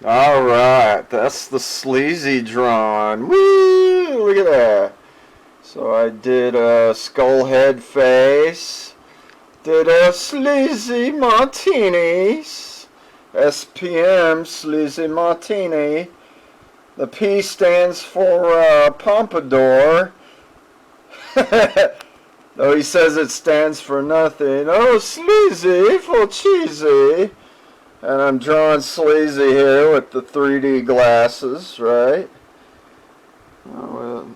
Alright, that's the sleazy drawing. Woo! Look at that. So I did a skull head face. Did a sleazy martinis. SPM, sleazy martini. The P stands for pompadour. Though he says it stands for nothing. Oh, sleazy for cheesy. And I'm drawing sleazy here with the 3D glasses, right? Oh,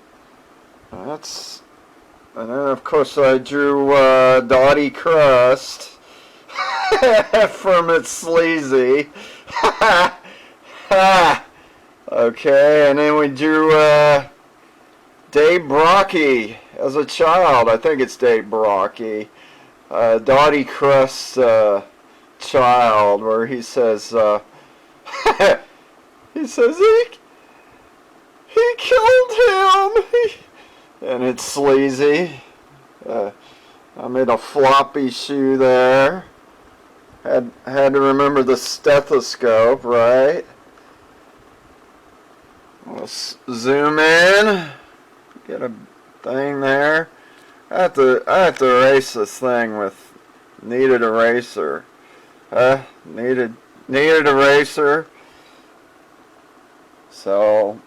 well, that's... And then, of course, I drew Dottie Crust from its sleazy. Okay, and then we drew Dave Brocky as a child. I think it's Dave Brocky. Dottie Crust child, where he says, he says he killed him, and it's sleazy. I made a floppy shoe there. Had to remember the stethoscope, right? Let's zoom in. Get a thing there. I have to erase this thing with needed eraser. Needed eraser. So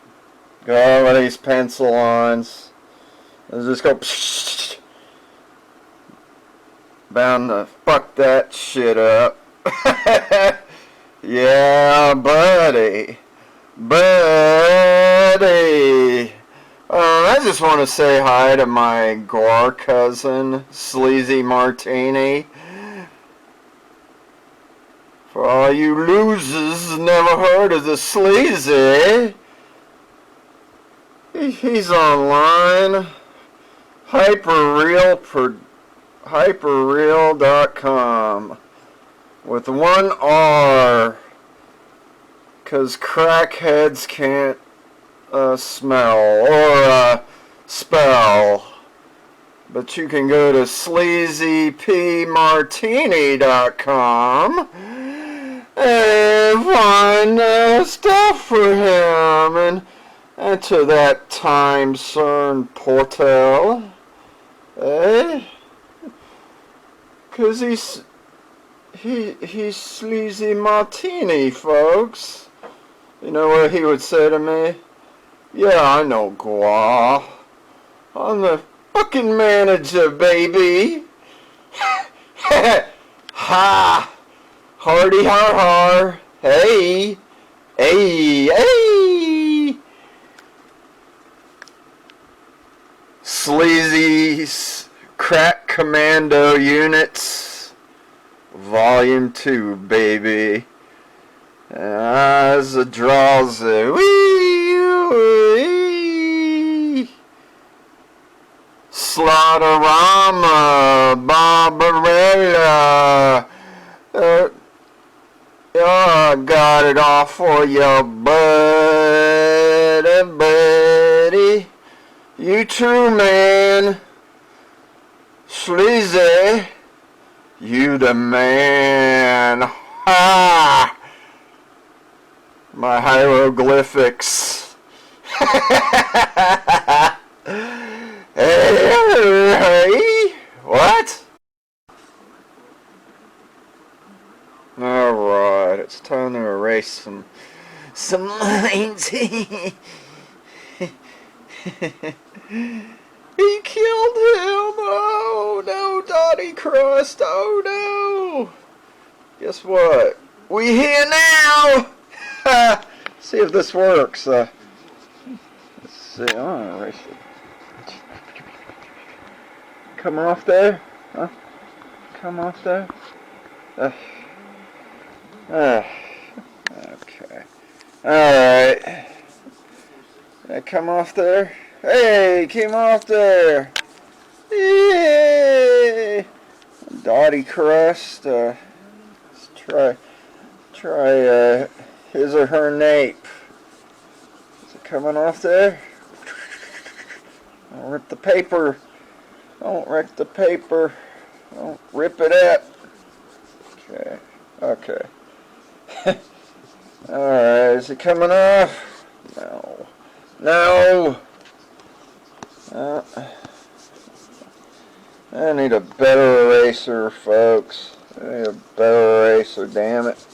go over these pencil lines. Let's just go bound to fuck that shit up. Yeah, buddy. I just want to say hi to my Gore cousin, Sleazy Martini. For all you losers never heard of the Sleazy, he's online. Hyperreal.com with one R, because crackheads can't smell or spell. But you can go to sleazypmartini.com and find stuff for him and enter that time CERN portal. Cause he's Sleazy Martini, folks. You know what he would say to me? Yeah, I know, Gua. I'm the fucking manager, baby. Ha! Hardy har har. Hey! Hey! Hey! Sleazy's Krack Kommando units. Volume 2, baby. As it draws it. Wee! Slaughterama, Barbarella. I got it all for you, buddy. You too, man. Sleazy, you the man. Ha! My hieroglyphics. Hey, what? Alright, it's time to erase some lines. He killed him! Oh no, Dottie Crust! Oh no! Guess what? We here now! See if this works. Let's see. I'm gonna erase it. Come off there? Huh? Come off there? Okay. Alright. Come off there? Hey, came off there! Yay! Dottie Crust. Let's try his or her nape. Is it coming off there? Don't rip the paper. Don't wreck the paper. Don't rip it up. Okay. Okay. Alright, is it coming off? No. No! I need a better eraser, folks. I need a better eraser, damn it.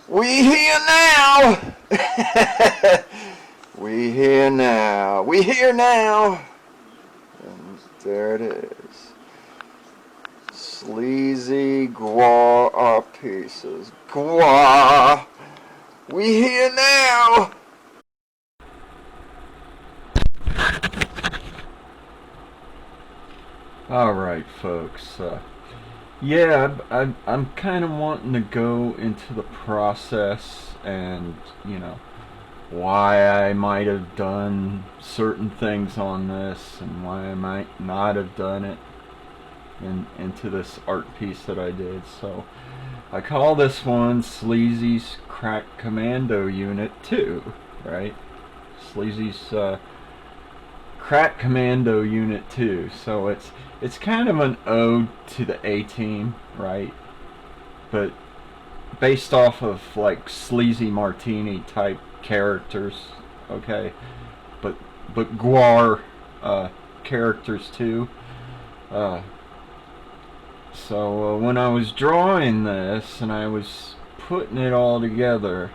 We here now! We here now. We here now! And there it is. Sleazy Gua pieces. Gua! We here now! Alright, folks. Yeah, I'm kind of wanting to go into the process and, you know, why I might have done certain things on this and why I might not have done it into this art piece that I did. So I call this one Sleazy'S Krack Kommando Unit 2, right? Sleazy's Krack Kommando Unit 2. So it's kind of an ode to the A-Team, right? But based off of like Sleazy Martini type characters, okay? But Guar characters too. So when I was drawing this and I was putting it all together,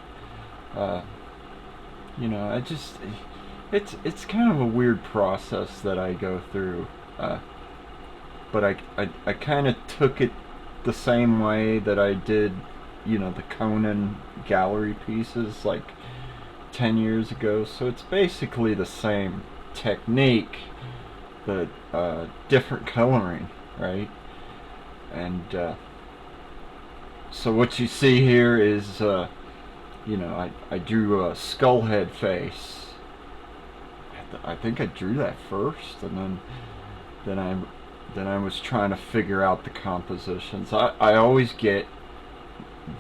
you know, it's kind of a weird process that I go through. But I kind of took it the same way that I did, you know, the Conan gallery pieces like 10 years ago. So it's basically the same technique, but different coloring, right? And so what you see here is, you know, I drew a skull head face. I think I drew that first, and then I was trying to figure out the compositions. I always get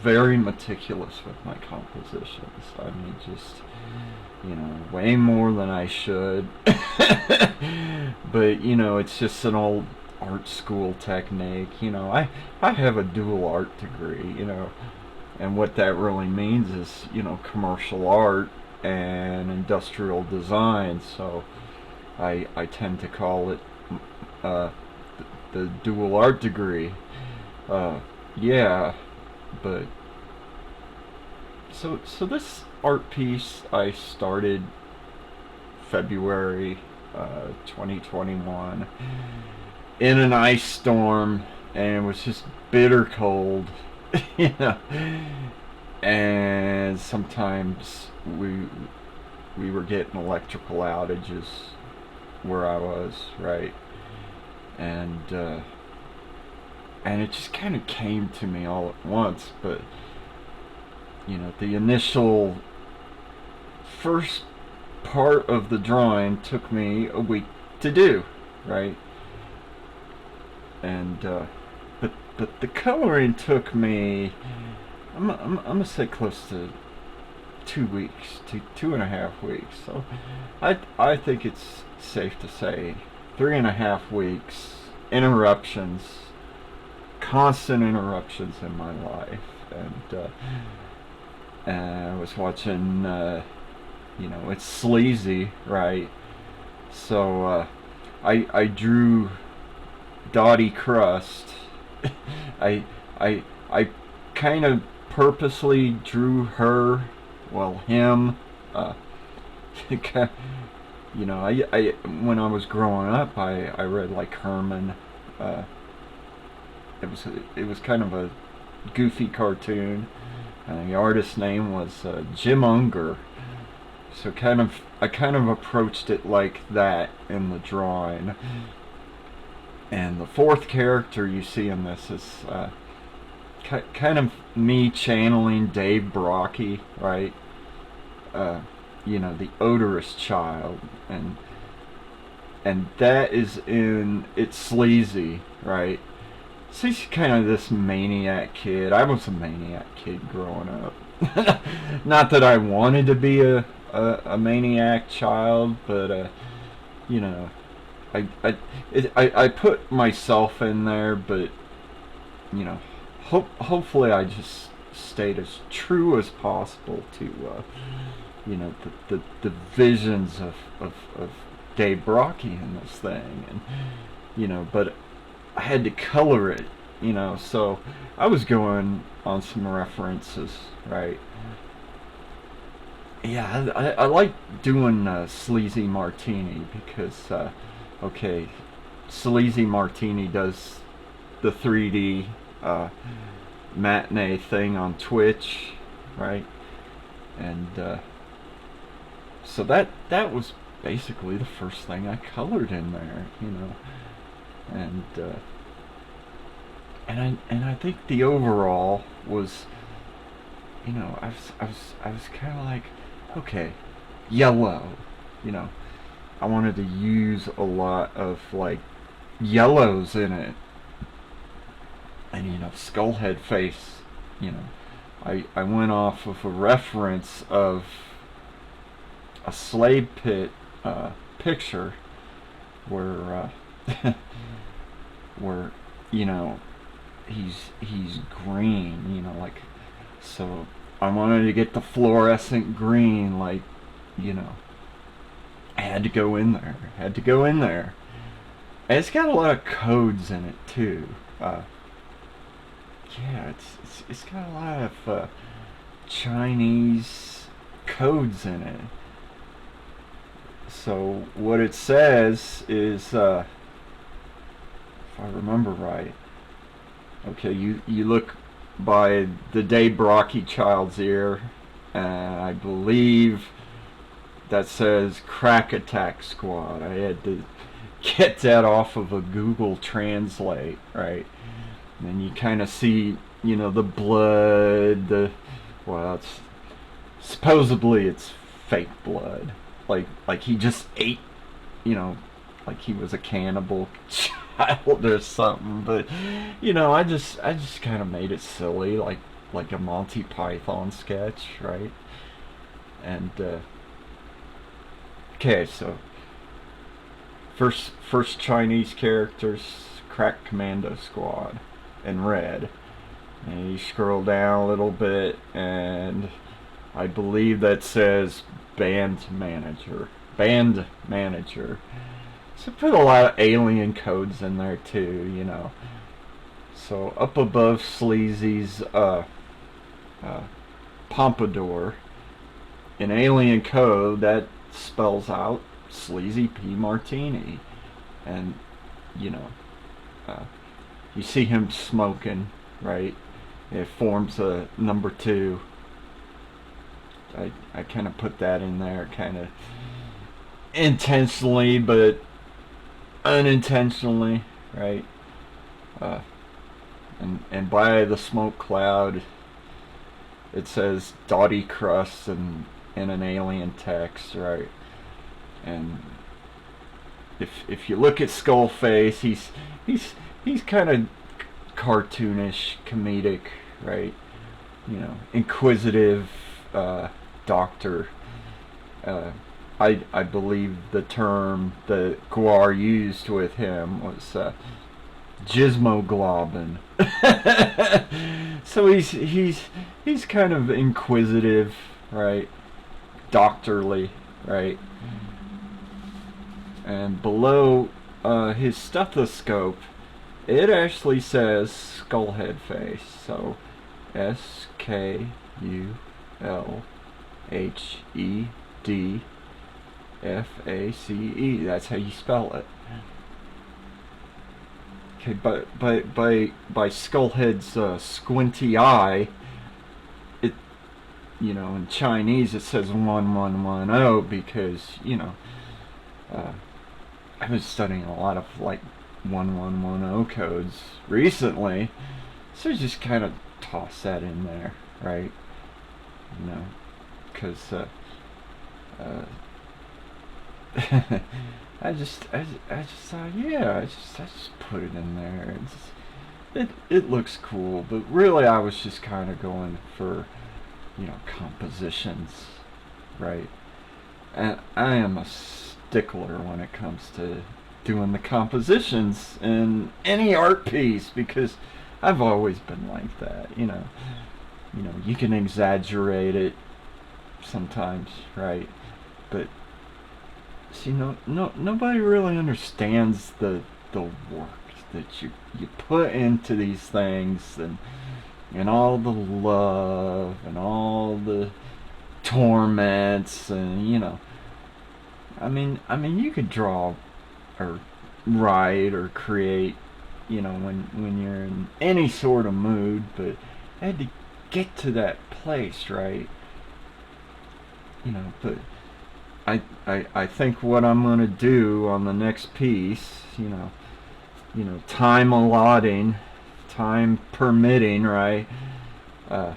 very meticulous with my compositions. I mean, just, you know, way more than I should. But, you know, it's just an old art school technique. You know, I have a dual art degree, you know, and what that really means is, you know, commercial art and industrial design. So I tend to call it the dual art degree. Yeah, but so this art piece I started February 2021 in an ice storm, and it was just bitter cold. You know, and sometimes we were getting electrical outages where I was, right? And it just kind of came to me all at once. But, you know, the initial first part of the drawing took me a week to do, right? And but the coloring took me, I'm gonna say close to 2 weeks, 2.5 weeks. So I think it's safe to say 3.5 weeks. Interruptions, constant interruptions in my life, and I was watching, you know, it's Sleazy, right? So I drew Dottie Crust. I kind of purposely drew her, well, him. You know, I when I was growing up, I read like Herman. It was kind of a goofy cartoon. The artist's name was Jim Unger. So I kind of approached it like that in the drawing. And the fourth character you see in this is kind of me channeling Dave Brocky, right? You know, the odorous child, and that is in, it's Sleazy, right? So he's kind of this maniac kid. I was a maniac kid growing up. Not that I wanted to be a maniac child, but you know, I put myself in there, but you know, hopefully I just stayed as true as possible to you know, the visions of Dave Brocky in this thing, and you know, but I had to color it, you know, so I was going on some references, right? Yeah, I like doing Sleazy Martini because, okay, Sleazy Martini does the 3D matinee thing on Twitch, right? And so that was basically the first thing I colored in there, you know, and I think the overall was, you know, I was kind of like, okay, yellow, you know, I wanted to use a lot of like yellows in it, and you know, skullhead face, you know, I went off of a reference of a slave pit picture where where you know he's green, you know, like, so I wanted to get the fluorescent green, like, you know, I had to go in there, and it's got a lot of codes in it too. Yeah, it's got a lot of Chinese codes in it. So what it says is, if I remember right, okay, you look by the Dave Brocky child's ear, and I believe that says Crack Attack Squad. I had to get that off of a Google Translate, right? And you kind of see, you know, the blood, well, it's supposedly it's fake blood, like he just ate, you know, like he was a cannibal child or something. But you know, I just kind of made it silly, like a Monty Python sketch, right? And okay, so first Chinese characters, Krack Kommando Squad in red. And you scroll down a little bit, and I believe that says band manager. So put a lot of alien codes in there too, you know. So up above Sleazy's pompadour, in alien code that spells out Sleazy P Martini, and you know, you see him smoking, right? It forms a number 2. I kind of put that in there, kind of intentionally, but unintentionally, right? And by the smoke cloud, it says Dottie Crust and in an alien text, right? And if you look at Skullface, he's kind of cartoonish, comedic, right? You know, inquisitive doctor. I believe the term that Guar used with him was gizmoglobin. So he's kind of inquisitive, right? Doctorly, right? And below his stethoscope, it actually says Skullhead Face. So SKULHEDFACE. That's how you spell it. Okay, but by Skullhead's squinty eye, it, you know, in Chinese it says 1110 because, you know, I've been studying a lot of like 1110 codes recently, so just kind of toss that in there, right? You know, because I just thought, yeah, I just put it in there. It looks cool, but really I was just kind of going for, you know, compositions, right? And I am a stickler when it comes to doing the compositions in any art piece, because I've always been like that, you know. You can exaggerate it sometimes, right? But see, nobody really understands the work that you put into these things, and all the love and all the torments, and I mean, you could draw or write or create, when you're in any sort of mood, but I had to get to that place, right? But I think what I'm gonna do on the next piece, time allotting, time permitting, right? Uh,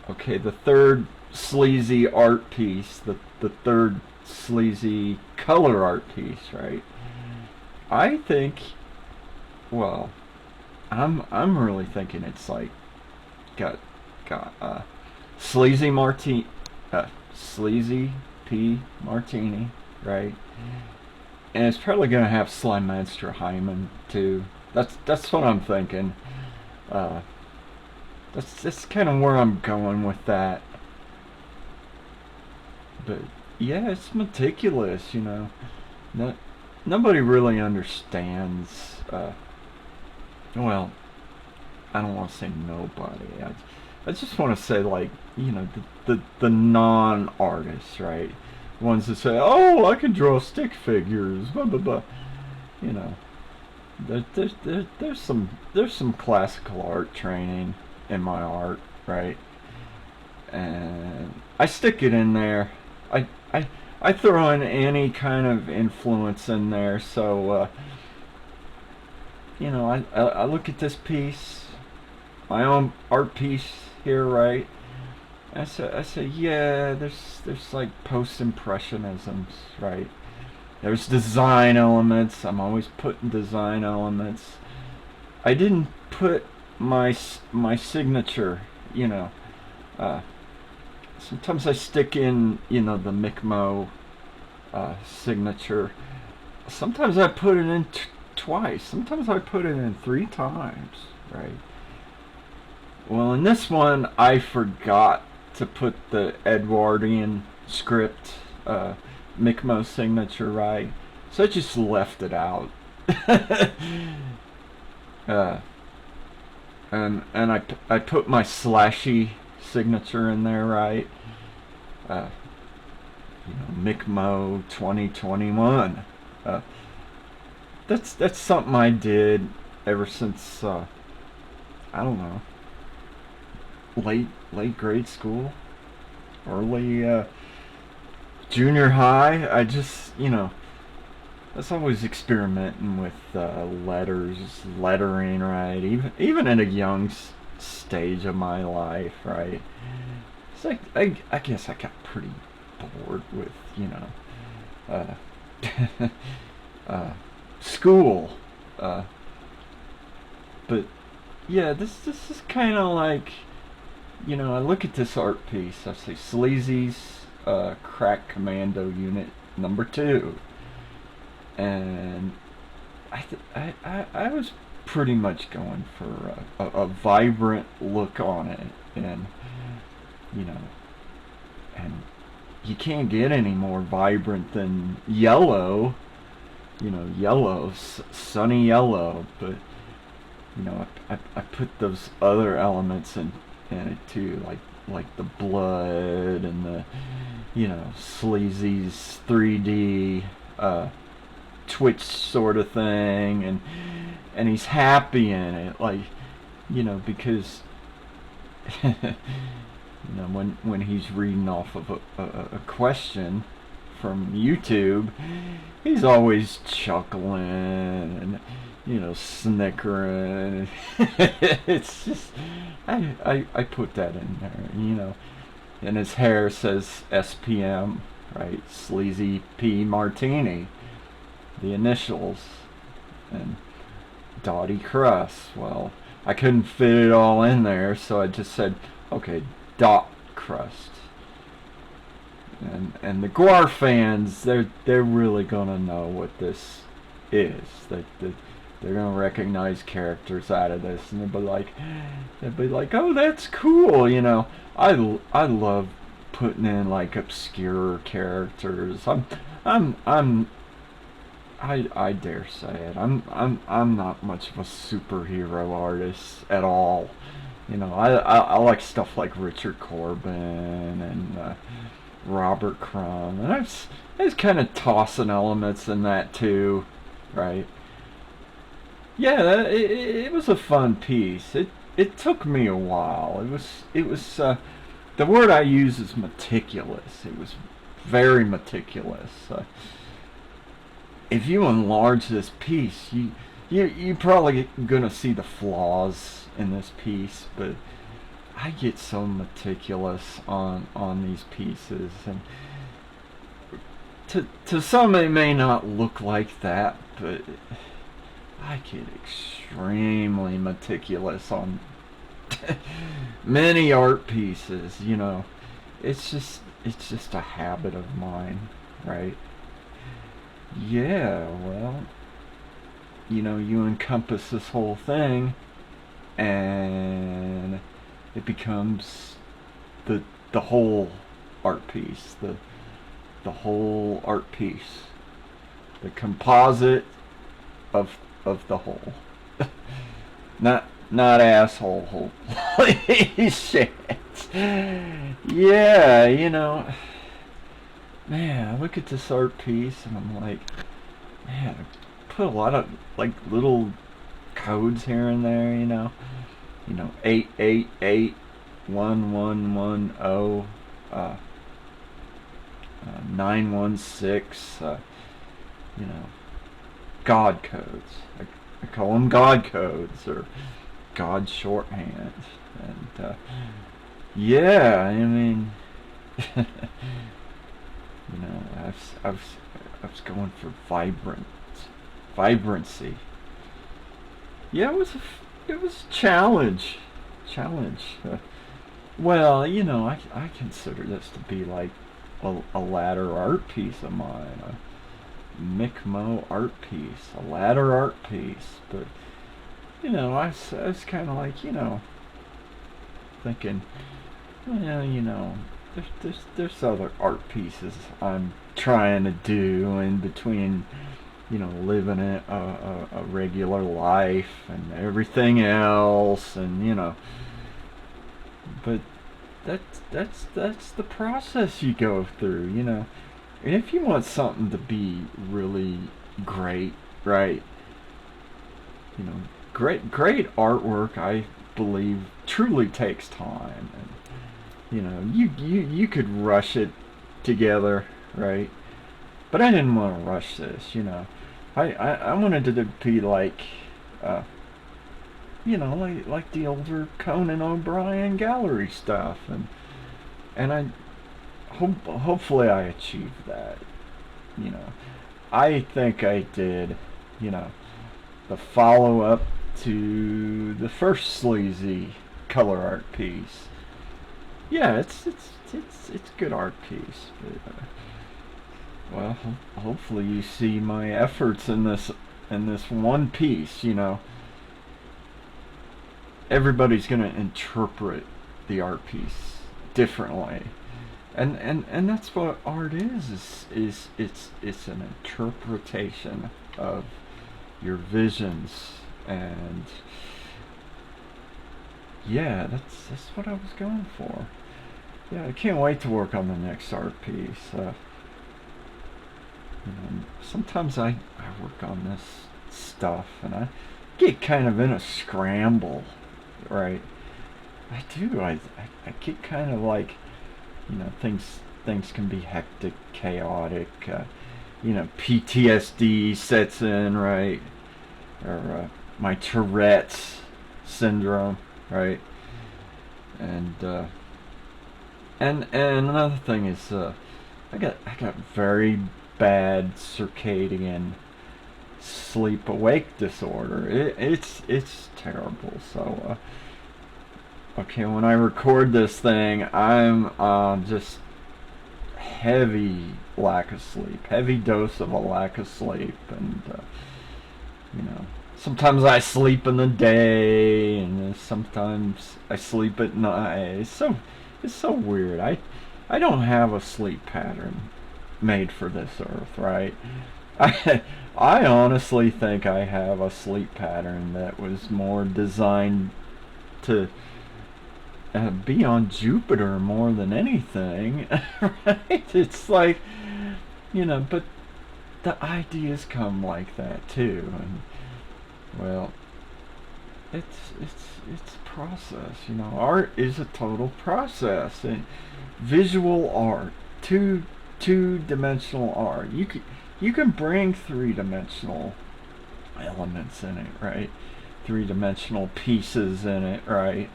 okay, the third sleazy art piece, the third sleazy color art piece, right? I think, well, I'm really thinking it's like got Sleazy P Martini, right? And it's probably gonna have Slymaster Hyman too. That's what I'm thinking. Uh, that's kind of where I'm going with that. But yeah, it's meticulous, No, nobody really understands. Well, I don't want to say nobody. I just want to say, like, the non-artists, right? Ones that say, "Oh, I can draw stick figures," blah blah blah. You know, there's some classical art training in my art, right? And I stick it in there. I I I throw in any kind of influence in there. So I look at this piece, my own art piece here, right? I say, yeah, there's like post impressionisms, right? There's design elements. I'm always putting design elements. I didn't put my signature, you know. Uh, Sometimes I stick in, the Mickmo signature. Sometimes I put it in twice. Sometimes I put it in 3 times, right? Well, in this one, I forgot to put the Edwardian script, Mickmo signature, right? So I just left it out. uh, and I put my slashy signature in there, right? Uh, Mickmo 2021. Uh, that's something I did ever since I don't know, late grade school, early junior high. I just that's always experimenting with lettering, right? Even at a young stage of my life, right? It's like I guess I got pretty bored with uh, school, uh, but yeah, this is kind of like I look at this art piece. I say Sleazy's Krack Kommando Unit number 2, and I was pretty much going for a vibrant look on it, and you know, and you can't get any more vibrant than yellow. Yellow, sunny yellow, but I put those other elements in it too, like the blood and the Sleazy's 3D Twitch sort of thing, and he's happy in it, like because when he's reading off of a question from YouTube, he's always chuckling and snickering. It's just I put that in there, and his hair says SPM, right? Sleazy P Martini, the initials, and Dottie Crust. Well, I couldn't fit it all in there, so I just said, okay, Dot Crust. And the Guar fans, they're really gonna know what this is. They're gonna recognize characters out of this, and they'll be like, oh, that's cool, you know. I love putting in like obscure characters. I dare say it. I'm not much of a superhero artist at all. You know, I like stuff like Richard Corbin and Robert Crumb, and I was kind of tossing elements in that too, right? Yeah, it was a fun piece. It took me a while. It was the word I use is meticulous. It was very meticulous. If you enlarge this piece, you probably gonna see the flaws in this piece, but I get so meticulous on these pieces, and to some it may not look like that, but I get extremely meticulous on many art pieces. You know, it's just a habit of mine, right? Yeah, well, you know, you encompass this whole thing, and it becomes the whole art piece, the whole art piece, the composite of the whole. Not asshole. Holy shit. Yeah, you know, man, I look at this art piece and I'm like, man, I put a lot of like little codes here and there, you know. 888 1110 916 you know, God codes. I call them God codes, or God shorthand. And yeah, I mean, you know, I was going for vibrancy. Yeah, it was a challenge. Well, you know, I consider this to be like a latter art piece of mine, a Mickmo art piece, a latter art piece. But you know, I was kind of like, you know, thinking, well, you know, there's other art pieces I'm trying to do in between, you know, living a regular life and everything else, and you know, but that's the process you go through, you know. And if you want something to be really great, right? You know, great artwork, I believe, truly takes time, and you know, you could rush it together, right? But I didn't want to rush this, you know. I wanted it to be like, you know, like the older Conan O'Brien gallery stuff, and I hopefully I achieved that, you know. I think I did, you know. The follow up to the first Sleazy color art piece. Yeah, it's good art piece. But, well, hopefully you see my efforts in this one piece. You know, everybody's gonna interpret the art piece differently, and that's what art is it's an interpretation of your visions. And yeah, that's what I was going for. Yeah, I can't wait to work on the next art piece. You know, sometimes I work on this stuff and I get kind of in a scramble, right? I do. I get kind of like, you know, things can be hectic, chaotic. You know, PTSD sets in, right? Or my Tourette's syndrome, right? And another thing is, I got very bad circadian sleep awake disorder. It's terrible. So okay, when I record this thing, I'm just heavy lack of sleep, heavy dose of a lack of sleep, and you know, sometimes I sleep in the day, and sometimes I sleep at night. It's so weird. I don't have a sleep pattern made for this earth, right? I I honestly think I have a sleep pattern that was more designed to be on Jupiter more than anything, right? It's like, but the ideas come like that too, and well, it's a process. Art is a total process, and visual art, two-dimensional art. You can bring three-dimensional elements in it, right? Three-dimensional pieces in it, right?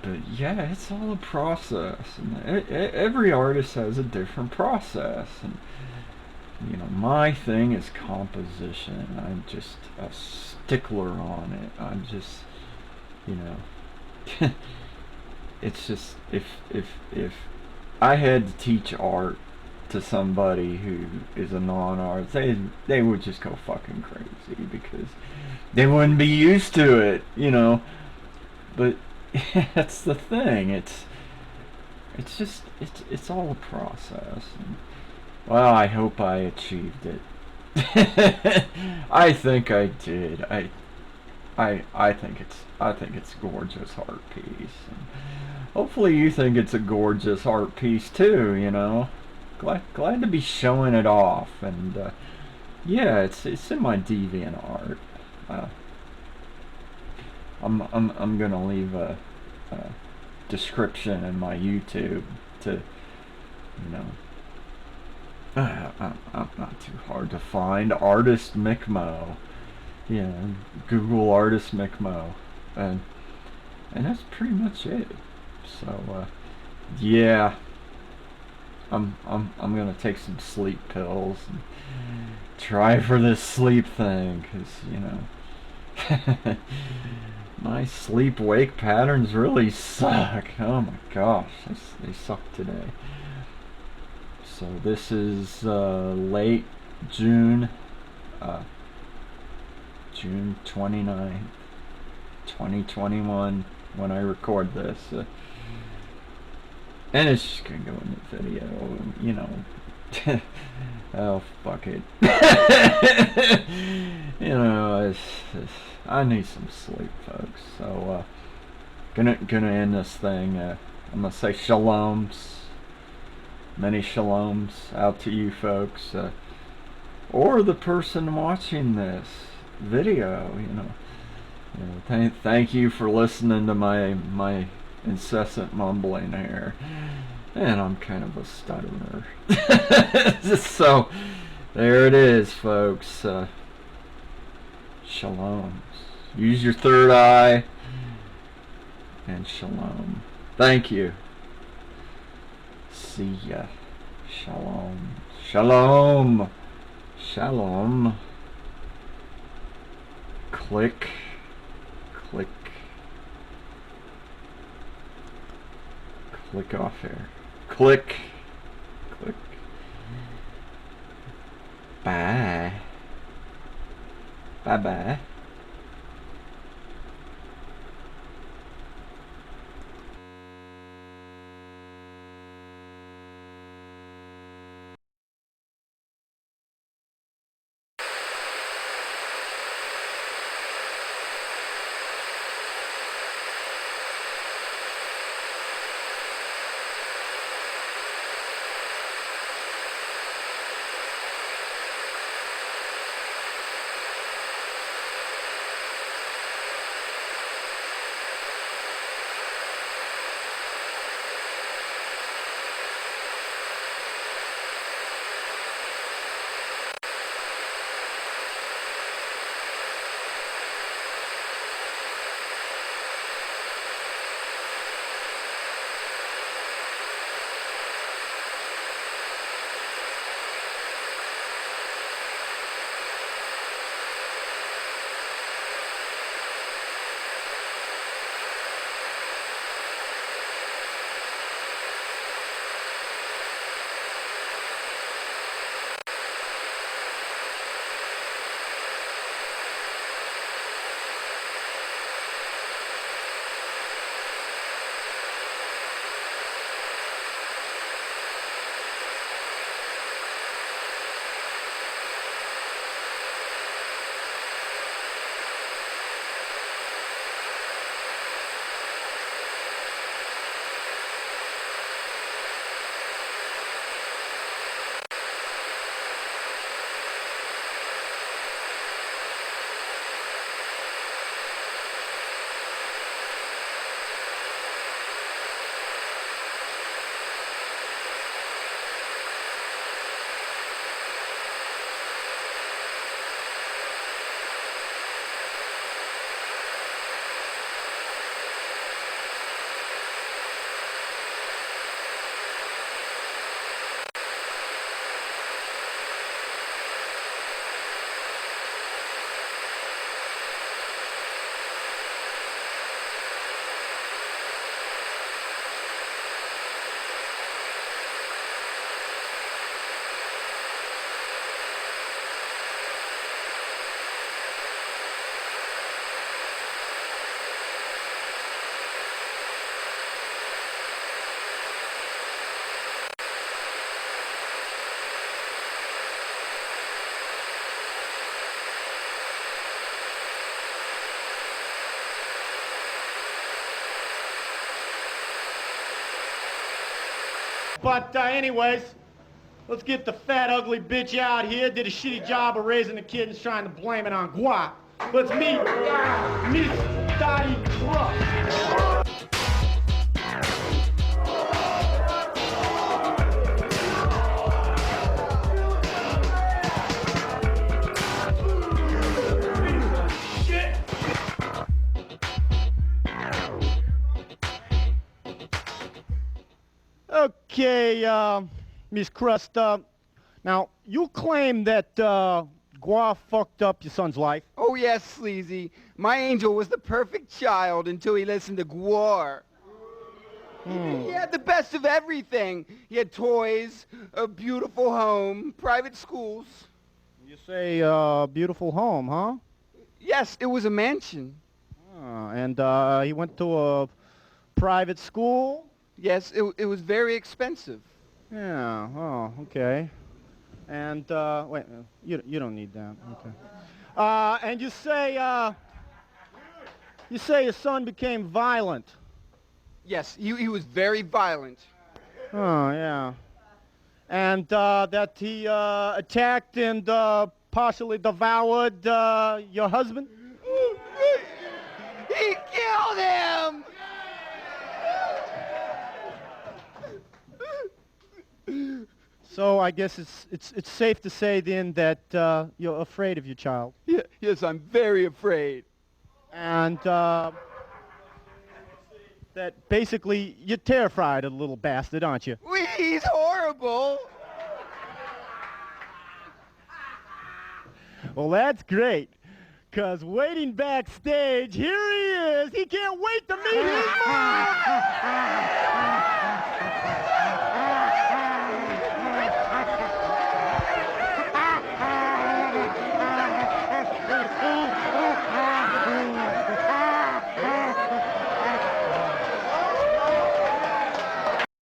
But yeah, it's all a process, and every artist has a different process, and my thing is composition. I'm just a stickler on it. I'm just, you know, it's just if I had to teach art to somebody who is a non-artist, they would just go fucking crazy because they wouldn't be used to it. But that's the thing. It's just it's all a process. And, well, I hope I achieved it. I think I did. I think it's a gorgeous art piece. And hopefully you think it's a gorgeous art piece too. Glad to be showing it off, and yeah, it's in my DeviantArt. Uh, I'm gonna leave a description in my YouTube to I'm not too hard to find. Artist Mickmo. Yeah, Google artist Mickmo, and that's pretty much it. So yeah, I'm gonna take some sleep pills and try for this sleep thing, cause my sleep wake patterns really suck. Oh my gosh, they suck today. So this is late June, June 29th, 2021 when I record this. And it's just gonna go in the video, oh, fuck it. I need some sleep, folks. So, gonna end this thing. I'm gonna say shaloms. Many shaloms out to you folks, or the person watching this video. Thank you for listening to my incessant mumbling here, and I'm kind of a stutterer. So there it is, folks. Shaloms. Use your third eye, and shalom. Thank you. See ya. Shalom. Shalom. Shalom. Click. Click. Click off here. Click. Click. Bye. Bye-bye. But anyways, let's get the fat, ugly bitch out here. Did a shitty job of raising the kid and trying to blame it on guap. Let's meet Miss Dottie Ruach. Okay, Miss Crust, now, you claim that, Gua fucked up your son's life. Oh, yes, Sleazy. My angel was the perfect child until he listened to Gwar. He had the best of everything. He had toys, a beautiful home, private schools. You say, beautiful home, huh? Yes, it was a mansion. And, he went to a private school? Yes, it was very expensive. Yeah, oh, okay. And, wait, you don't need that, okay. And you say your son became violent. Yes, he was very violent. Oh, yeah. And, that he, attacked and, partially devoured, your husband? He killed him! So I guess it's safe to say then that you're afraid of your child. Yeah, yes, I'm very afraid. And that basically you're terrified of the little bastard, aren't you? He's horrible. Well, that's great. 'Cause waiting backstage, here he is. He can't wait to meet his mom.